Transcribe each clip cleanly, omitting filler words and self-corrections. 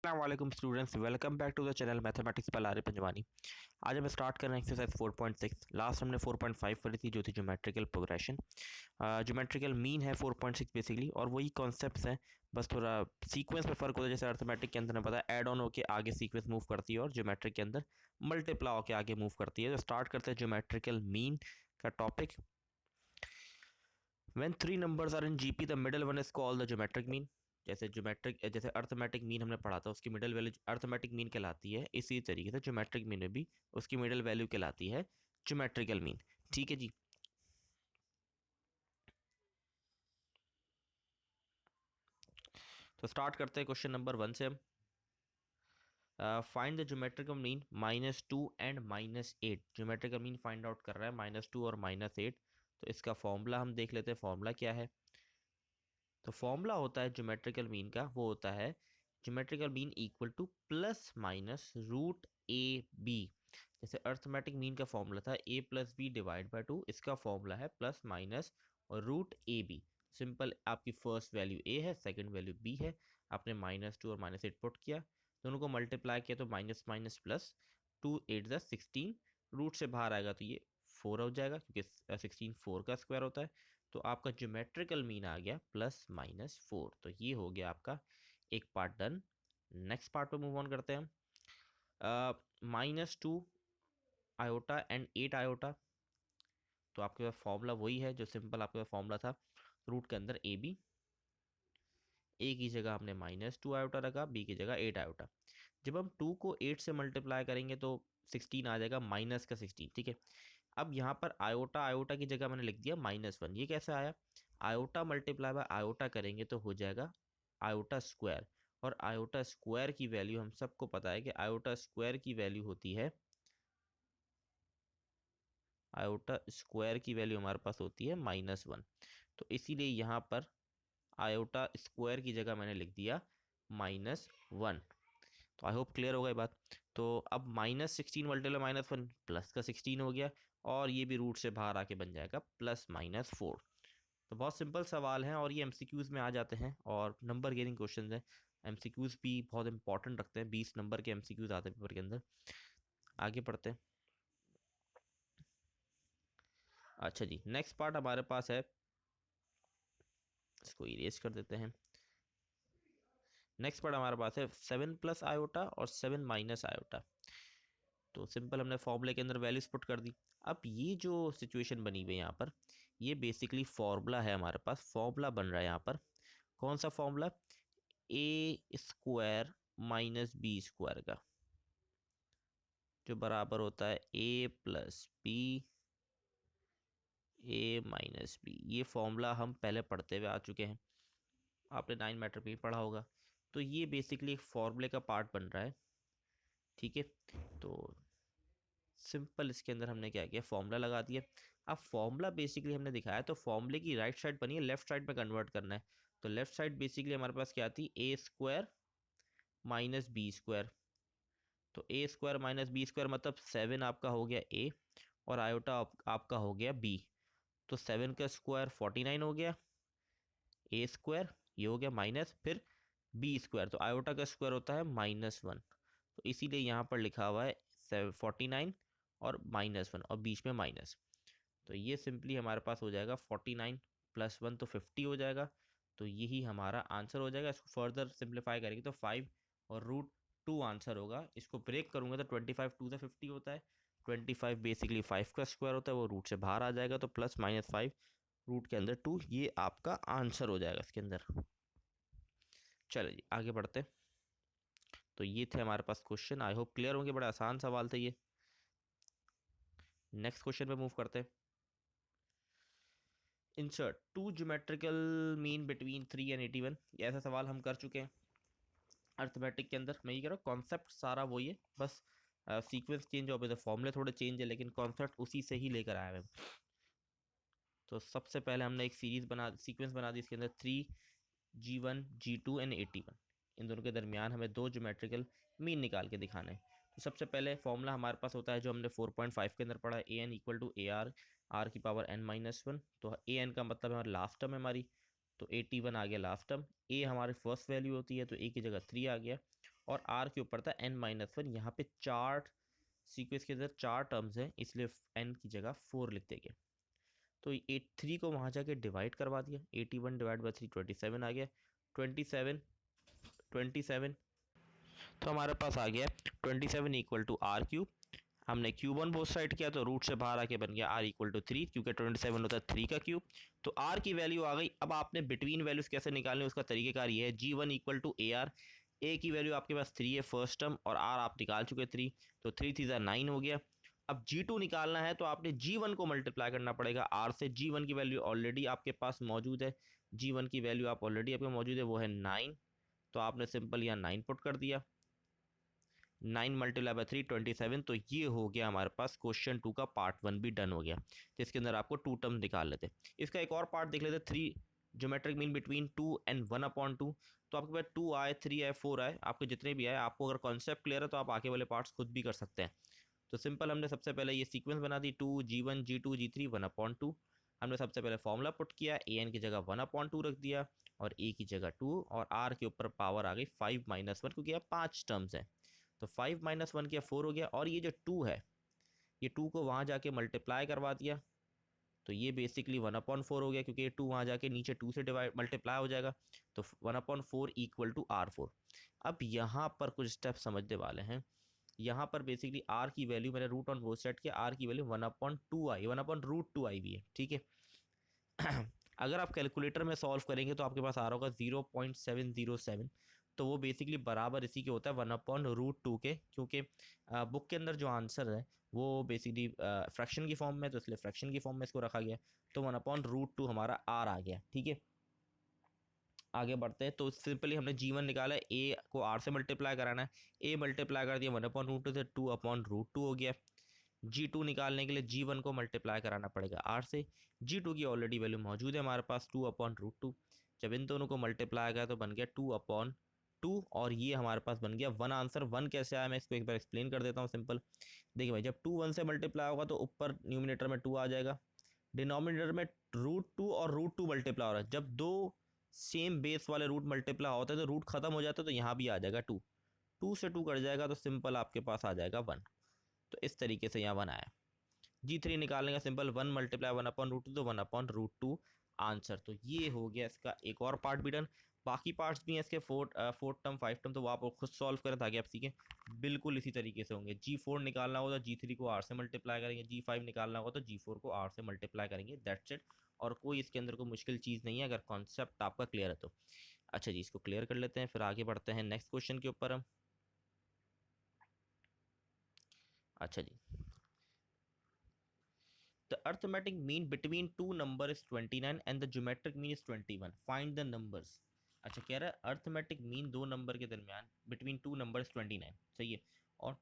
वालेकुम students, welcome back to the channel mathematics by Lari Panjwani. आज हम स्टार्ट कर रहे हैं एक्सरसाइज 4.6। लास्ट हमने 4.5 करी थी जो थी ज्योमेट्रिकल प्रोग्रेशन। ज्योमेट्रिकल मीन है 4.6 बेसिकली, और वही कॉन्सेप्ट्स हैं, बस थोड़ा सीक्वेंस में फ़र्क होता है। जैसे अर्थमेटिक के अंदर हमें पता है ऐड ऑन होकर आगे सीक्वेंस मूव करती है और ज्योमेट्रिक के अंदर मल्टीप्लाई होकर आगे मूव करती है। तो स्टार्ट करते हैं ज्योमेट्रिकल मीन का topic. When three numbers are in GP the middle one is called the geometric mean. जैसे अर्थमेटिक मीन हमने पढ़ा था, उसकी मिडल वैल्यू अर्थमेटिक मीन कहलाती है। इसी तरीके से ज्योमेट्रिक मीन में भी उसकी मिडल वैल्यू कहलाती है ज्योमेट्रिकल मीन। ठीक है जी। तो स्टार्ट करते हैं क्वेश्चन नंबर 1 से हम। Find the geometrical mean -2 and -8। Geometrical mean find out कर रहा है -2 और -8। तो इसका फॉर्मूला हम देख लेते हैं, फॉर्मूला क्या है। तो फॉर्मूला होता है ज्योमेट्रिकल मीन का, वो होता है geometrical mean equal to plus minus root A B. जैसे अर्थमेटिक मीन का फॉर्मूला था a plus B divide by 2, इसका फॉर्मूला है प्लस माइनस और रूट ए बी। सिंपल, आपकी फर्स्ट वैल्यू a है, सेकंड वैल्यू b है। आपने -2 और -8 पुट किया, दोनों को मल्टीप्लाई किया तो माइनस माइनस प्लस, 2 8 16। रूट से बाहर आएगा तो ये 4 हो जाएगा, क्योंकि 16 4 का स्क्वायर होता है। तो आपका ज्योमेट्रिकल मीन आ गया +-4। तो ये हो गया आपका एक पार्ट डन। नेक्स्ट पार्ट पे मूव ऑन करते हैं हम। -2 आयोटा एंड 8 आयोटा। तो आपके पास फॉर्मूला वही है जो सिंपल आपके पास फॉर्मूला था, रूट के अंदर ए बी। ए की जगह हमने -2 आयोटा रखा, बी की जगह 8 आयोटा। जब हम 2 को 8 से मल्टीप्लाई करेंगे तो 16 आ जाएगा, माइनस का 16। ठीक है, अब यहाँ पर आयोटा आयोटा की जगह मैंने लिख दिया -1। ये कैसे आया? आयोटा मल्टीप्लाई बाय आयोटा करेंगे तो हो जाएगा आयोटा स्क्वायर। और आयोटा स्क्वायर की वैल्यू हम सबको पता है कि आयोटा स्क्वायर की वैल्यू होती है, आयोटा स्क्वायर की वैल्यू हमारे पास होती है -1। तो इसीलिए यहाँ पर आयोटा स्क्वायर की जगह मैंने लिख दिया -1। तो आई होप क्लियर होगा ये बात। तो अब -16 मल्टीप्लाई -1 प्लस का 16 हो गया, और ये भी रूट से बाहर आके बन जाएगा +-4। तो बहुत सिंपल सवाल हैं और ये एमसीक्यूज में आ जाते हैं और नंबर गेनिंग क्वेश्चन हैं। एमसीक्यूज भी बहुत इंपॉर्टेंट रखते हैं, 20 नंबर के एमसीक्यूज आते हैं पेपर के अंदर। आगे पढ़ते हैं। अच्छा जी, नेक्स्ट पार्ट हमारे पास है, इसको इरेज कर देते हैं। नेक्स्ट पार्ट हमारे पास है 7 प्लस आयोटा और 7 माइनस आयोटा। तो सिंपल हमने फॉर्मूले के अंदर वैल्यूज पुट कर दी। अब ये जो सिचुएशन बनी हुई है यहाँ पर, ये बेसिकली फॉर्मूला है हमारे पास, फॉर्मूला बन रहा है यहाँ पर। कौन सा फॉर्मूला? ए स्क्वायर माइनस बी स्क्वायर का, जो बराबर होता है ए प्लस बी, ए माइनस बी। ये फॉर्मूला हम पहले पढ़ते हुए आ चुके हैं, आपने 9 मैटर में पढ़ा होगा। तो ये बेसिकली एक फॉर्मूले का पार्ट बन रहा है। ठीक है, तो सिंपल इसके अंदर हमने क्या किया, फॉर्मूला लगा दिया। अब फॉर्मूला बेसिकली हमने दिखाया, तो फॉर्मूले की राइट साइड बनी है, लेफ्ट साइड में कन्वर्ट करना है। तो लेफ्ट साइड बेसिकली हमारे पास क्या आती है, ए स्क्वायर माइनस बी स्क्वायर। तो ए स्क्वायर माइनस बी स्क्वायर मतलब 7 आपका हो गया ए, और आयोटा आपका हो गया बी। तो 7 का स्क्वायर 49 हो गया, ए स्क्वायर ये हो गया माइनस, फिर बी स्क्वायर। तो आयोटा का स्क्वायर होता है -1। तो इसीलिए यहाँ पर लिखा हुआ है 49 और -1 और बीच में माइनस। तो ये सिंपली हमारे पास हो जाएगा 49 + 1 तो 50 हो जाएगा। तो यही हमारा आंसर हो जाएगा। इसको फर्दर सिंप्लीफाई करेंगे तो 5 और √2 आंसर होगा। इसको ब्रेक करूंगा तो 25 2 से 50 होता है, 25 बेसिकली 5 का स्क्वायर होता है, वो रूट से बाहर आ जाएगा। तो +-5 रूट के अंदर 2, ये आपका आंसर हो जाएगा इसके अंदर। चलो जी, आगे बढ़ते हैं। तो ये थे हमारे पास क्वेश्चन, आई होप क्लियर होंगे, बड़ा आसान सवाल थे ये। नेक्स्ट क्वेश्चन पे मूव करते हैं। Insert 2 geometrical mean between 3 and 81। ये ऐसा सवाल हम कर चुके हैं अर्थमेटिक के अंदर। मैं ये कह रहा हूँ कॉन्सेप्ट सारा वही है, बस सीक्वेंस चेंज हो गया, फॉर्मूले थोड़े चेंज है, लेकिन कॉन्सेप्ट उसी से ही लेकर आया है। तो सबसे पहले हमने एक सीक्वेंस बना दी, इसके अंदर 3 G1 G2 एंड 81। इन दोनों के दरमियान हमें 2 ज्योमेट्रिकल मीन निकाल के दिखाना है। तो सबसे पहले फॉर्मूला हमारे पास होता है जो हमने 4.5 के अंदर पढ़ा है, AN = AR r⁻n−1। तो AN का मतलब है हमारी लास्ट टर्म है हमारी, तो 81 आ गया लास्ट टर्म। ए हमारी फर्स्ट वैल्यू होती है, तो ए की जगह 3 आ गया, और आर के ऊपर था n-1। यहाँ पे चार सीक्वेंस के अंदर चार टर्म्स हैं, इसलिए n की जगह 4 लिख देंगे। तो 3 को वहाँ जाके डिवाइड करवा दिया, 81 डिवाइड बाई 3 27 आ गया। 27 27 तो हमारे पास आ गया 27 इक्वल टू आर क्यूब। हमने क्यूब ऑन बोथ साइड किया तो रूट से बाहर आके बन गया आर इक्वल टू 3, क्योंकि 27 होता है 3 का क्यूब। तो आर की वैल्यू आ गई। अब आपने बिटवीन वैल्यूज कैसे निकालने, उसका तरीकेकार ये है, G1 equal to A R. A की वैल्यू आपके पास 3 है फर्स्ट टर्म, और आर आप निकाल चुके 3, तो 3 3 9 हो गया। अब G2 निकालना है तो आपने G1 को मल्टीप्लाई करना पड़ेगा आर से। G1 की वैल्यू ऑलरेडी आपके पास मौजूद है, G1 की वैल्यू आप ऑलरेडी आपके मौजूद है, वो है 9। तो आपने सिंपल यहाँ 9 पुट कर दिया, 9 मल्टीप्लाई बाई 3 27। तो ये हो गया हमारे पास क्वेश्चन 2 का पार्ट 1 भी डन हो गया, जिसके अंदर आपको 2 टर्म निकाल लेते। इसका एक और पार्ट देख लेते, 3 ज्योमेट्रिक मीन बिटवीन 2 एंड 1/2। तो आपके पास 2 आए, 3 आए, 4 आए, आपके जितने भी आए, आपको अगर कॉन्सेप्ट क्लियर है तो आप आगे वाले पार्ट्स खुद भी कर सकते हैं। तो सिंपल हमने सबसे पहले ये सीक्वेंस बना दी, 2 G1 G2 G3 1/2। हमने सबसे पहले फॉर्मूला पुट किया, an की जगह 1/2 रख दिया, और a की जगह 2, और r के ऊपर पावर आ गई 5 - 1, क्योंकि यहाँ 5 टर्म्स हैं। तो 5 - 1 किया 4 हो गया, और ये जो 2 है, ये 2 को वहाँ जाके मल्टीप्लाई करवा दिया, तो ये बेसिकली 1/4 हो गया, क्योंकि ये 2 वहाँ जाके नीचे 2 से डिवाइड मल्टीप्लाई हो जाएगा। तो 1/4 इक्वल टू R4। अब यहाँ पर कुछ स्टेप समझने वाले हैं। यहाँ पर बेसिकली r की वैल्यू मैंने रूट ऑन बोथ साइड किया, r की वैल्यू 1/2 आई, 1/√2 आई भी है, ठीक है। अगर आप कैलकुलेटर में सॉल्व करेंगे तो आपके पास आ रहा होगा 0.707। तो वो बेसिकली बराबर इसी के होता है 1/√2 के, क्योंकि बुक के अंदर जो आंसर है वो बेसिकली फ्रैक्शन की फॉर्म में, तो इसलिए फ्रैक्शन की फॉर्म में इसको रखा गया। तो 1/√2 हमारा आर आ गया, ठीक है। आगे बढ़ते हैं, तो सिंपली हमने G1 निकाला है, ए को आर से मल्टीप्लाई कराना है, ए मल्टीप्लाई कर दिया 1/√2 से, 2/√2 हो गया। G2 निकालने के लिए G1 को मल्टीप्लाई कराना पड़ेगा R से। G2 की ऑलरेडी वैल्यू मौजूद है हमारे पास 2/√2। जब इन दोनों को मल्टीप्लाई किया तो बन गया 2/2, और ये हमारे पास बन गया 1 आंसर। 1 कैसे आया, मैं इसको एक बार एक्सप्लेन कर देता हूँ सिंपल। देखिए भाई, जब 2 1 से मल्टीप्लाई होगा तो ऊपर न्यूमिनेटर में 2 आ जाएगा, डिनोमिनेटर में √2 और √2 मल्टीप्लाई हो रहा है। जब दो सेम बेस वाले रूट मल्टीप्लाई होते हैं तो रूट खत्म हो जाता है, तो यहाँ भी आ जाएगा 2, 2 से 2 कट जाएगा, तो सिंपल आपके पास आ जाएगा 1। तो इस तरीके से यहाँ 1 आया। G3 निकालने का सिंपल 1 मल्टीप्लाई 1/√2, तो 1/√2 आंसर। तो ये हो गया इसका एक और पार्ट भी डन। बाकी पार्ट्स भी हैं इसके, 4 टर्म 5 टर्म, तो वो आप खुद सॉल्व करें ताकि आप सीखें। बिल्कुल इसी तरीके से होंगे। G4 निकालना होगा तो G3 को R से मल्टीप्लाई करेंगे, G5 निकालना होगा तो G4 को R से मल्टीप्लाई करेंगे, दैट्स इट। और कोई इसके अंदर कोई मुश्किल चीज़ नहीं है, अगर कॉन्सेप्ट आपका क्लियर है तो। अच्छा जी, इसको क्लियर कर लेते हैं, फिर आगे बढ़ते हैं नेक्स्ट क्वेश्चन के ऊपर हम। अच्छा जी, the arithmetic mean between two number is 29 and the geometric mean is 21. Find the numbers. अच्छा, कह रहा है अर्थमेटिक मीन दो नंबर के दरमियान, बिटवीन टू नंबर्स 29, सही है, और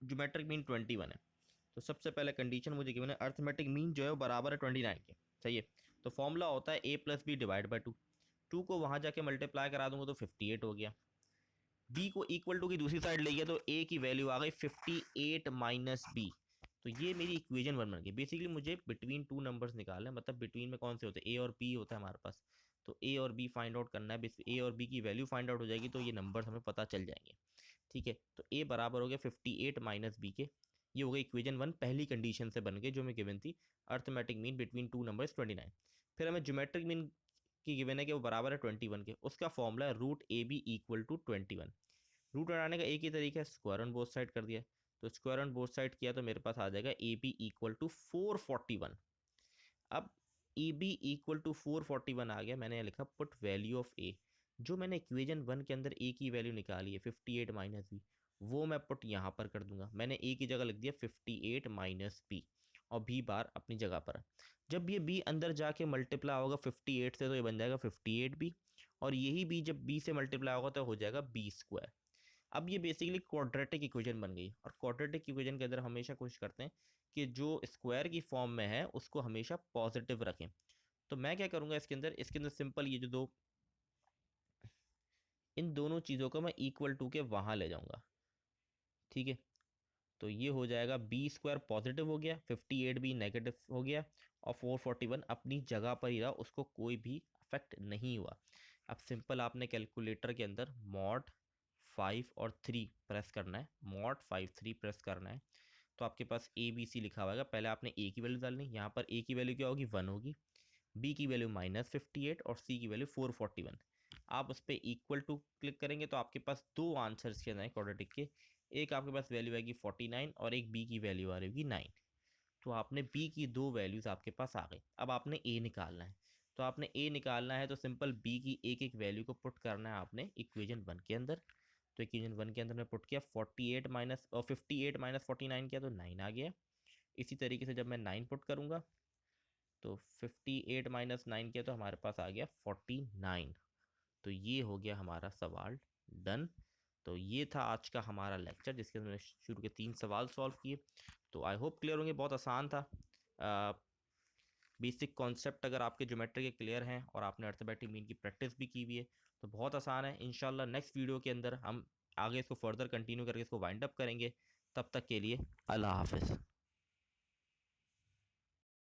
ज्योमेट्रिक मीन 21 है। तो सबसे पहले कंडीशन मुझे गिवन है, अर्थमेटिक मीन जो है वो बराबर है 29 के, सही है। तो फॉर्मूला होता है a+b डिवाइड बाई 2। 2 को वहाँ जाके मल्टीप्लाई करा दूंगा तो 58 हो गया। b को इक्वल टू की दूसरी साइड ले गया तो a की वैल्यू आ गई 58 माइनस b। तो ये मेरी इक्वेशन 1 बन गई। बेसिकली मुझे बिटवीन टू नंबर्स निकालना है, मतलब बिटवीन में कौन से होते हैं, a और b होता है हमारे पास। तो a और b फाइंड आउट करना है। a और b की वैल्यू फाइंड आउट हो जाएगी तो ये नंबर्स हमें पता चल जाएंगे, ठीक है। तो a बराबर हो गया 58 माइनस b के। ये हो गई इक्वेशन 1, पहली कंडीशन से बन गई जो हमें गिवन थी, arithmetic mean between two numbers 29। फिर हमें ज्योमेट्रिक मीन की गिवन है कि वो बराबर है 21 के। उसका फॉर्मूला है √ab इक्वल टू 21। रूट हटाने का एक ही तरीका है, स्क्वायर ऑन बोथ साइड कर दिया। तो स्क्वायर ऑन बोथ साइड किया तो मेरे पास आ जाएगा ए बी इक्वल टू 441। अब ए बी इक्वल टू 441 आ गया, मैंने लिखा पुट वैल्यू ऑफ ए। जो मैंने इक्वेशन 1 के अंदर ए की वैल्यू निकाली है 58 माइनस बी, वो मैं पुट यहाँ पर कर दूंगा। मैंने ए की जगह लिख दिया 58 माइनस बी, और बी बार अपनी जगह पर है। जब ये बी अंदर जाके मल्टीप्लाई होगा 58 से तो ये बन जाएगा 58 बी, और यही बी जब बी से मल्टीप्लाई होगा तो हो जाएगा बी स्क्वायर। अब ये बेसिकली क्वाड्रेटिक इक्वेशन बन गई, और क्वाड्रेटिक इक्वेशन के अंदर हमेशा कोशिश करते हैं कि जो स्क्वायर की फॉर्म में है उसको हमेशा पॉजिटिव रखें। तो मैं क्या करूँगा इसके अंदर सिंपल ये जो दो, इन दोनों चीज़ों को मैं इक्वल टू के वहाँ ले जाऊँगा, ठीक है। तो ये हो जाएगा बी स्क्वायर पॉजिटिव हो गया, 58 बी नेगेटिव हो गया, और 441 अपनी जगह पर ही रहा, उसको कोई भी अफेक्ट नहीं हुआ। अब सिंपल आपने कैलकुलेटर के अंदर मॉड 5 और 3 प्रेस करना है, मॉड 5 3 प्रेस करना है, तो आपके पास ए बी सी लिखा होगा। पहले आपने ए की वैल्यू डालनी, यहाँ पर ए की वैल्यू क्या होगी 1 होगी, बी की वैल्यू -58 और सी की वैल्यू 441। आप उस पर इक्वल टू क्लिक करेंगे तो आपके पास दो आंसर्स के हैं क्वाड्रेटिक के, एक आपके पास वैल्यू आएगी 49 और एक बी की वैल्यू आ रही होगी 9। तो आपने बी की दो वैल्यूज आपके पास आ गई। अब आपने ए निकालना है, तो आपने ए निकालना है तो सिंपल बी की एक एक वैल्यू को पुट करना है आपने इक्वेशन 1 के अंदर। तो इक्वेशन 1 के अंदर मैं पुट किया 58 माइनस 49 किया तो 9 आ गया। इसी तरीके से जब मैं 9 पुट करूंगा तो 58 माइनस 9 किया तो हमारे पास आ गया 49। तो ये हो गया हमारा सवाल डन। तो ये था आज का हमारा लेक्चर जिसके अंदर शुरू के 3 सवाल सॉल्व किए। तो आई होप क्लियर होंगे, बहुत आसान था। बेसिक कॉन्सेप्ट अगर आपके ज्योमेट्री के क्लियर हैं और आपने अर्थमेटिक मीन की प्रैक्टिस भी की हुई है तो बहुत आसान है। इंशाल्लाह नेक्स्ट वीडियो के अंदर हम आगे इसको फर्दर कंटिन्यू करके इसको वाइंड अप करेंगे। तब तक के लिए अल्लाह हाफिज़।